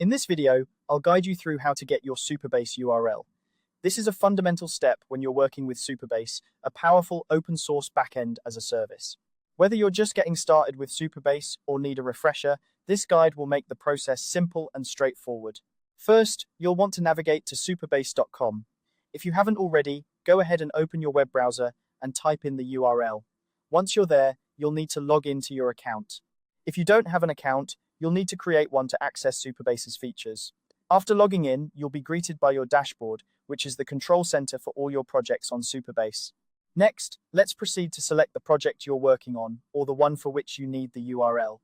In this video, I'll guide you through how to get your Supabase URL. This is a fundamental step when you're working with Supabase, a powerful open source backend as a service. Whether you're just getting started with Supabase or need a refresher, this guide will make the process simple and straightforward. First, you'll want to navigate to supabase.com. If you haven't already, go ahead and open your web browser and type in the URL. Once you're there, you'll need to log into your account. If you don't have an account, you'll need to create one to access Supabase's features. After logging in, you'll be greeted by your dashboard, which is the control center for all your projects on Supabase. Next, let's proceed to select the project you're working on, or the one for which you need the URL.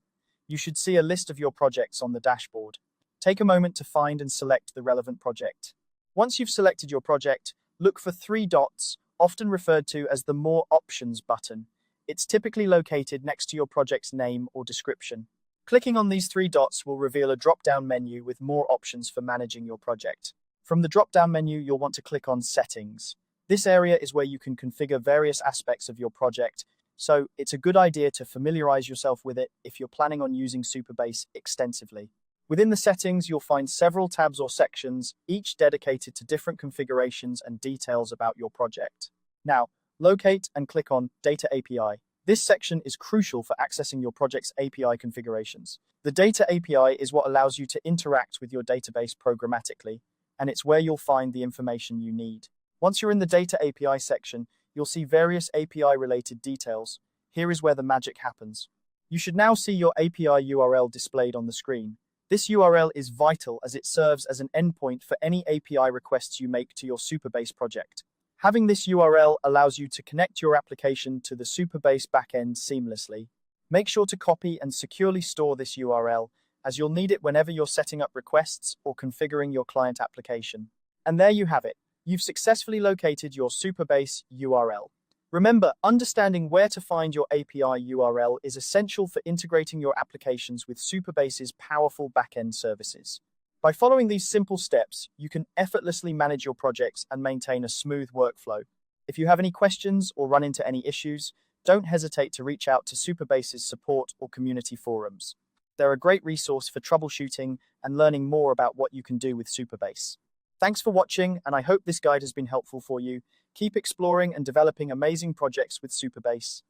You should see a list of your projects on the dashboard. Take a moment to find and select the relevant project. Once you've selected your project, look for three dots, often referred to as the More Options button. It's typically located next to your project's name or description. Clicking on these three dots will reveal a drop-down menu with more options for managing your project. From the drop-down menu, you'll want to click on Settings. This area is where you can configure various aspects of your project, so it's a good idea to familiarize yourself with it if you're planning on using Supabase extensively. Within the settings, you'll find several tabs or sections, each dedicated to different configurations and details about your project. Now, locate and click on Data API. This section is crucial for accessing your project's API configurations. The Data API is what allows you to interact with your database programmatically, and it's where you'll find the information you need. Once you're in the Data API section, you'll see various API-related details. Here is where the magic happens. You should now see your API URL displayed on the screen. This URL is vital as it serves as an endpoint for any API requests you make to your Supabase project. Having this URL allows you to connect your application to the Supabase backend seamlessly. Make sure to copy and securely store this URL, as you'll need it whenever you're setting up requests or configuring your client application. And there you have it. You've successfully located your Supabase URL. Remember, understanding where to find your API URL is essential for integrating your applications with Supabase's powerful backend services. By following these simple steps, you can effortlessly manage your projects and maintain a smooth workflow. If you have any questions or run into any issues, don't hesitate to reach out to Supabase's support or community forums. They're a great resource for troubleshooting and learning more about what you can do with Supabase. Thanks for watching, and I hope this guide has been helpful for you. Keep exploring and developing amazing projects with Supabase.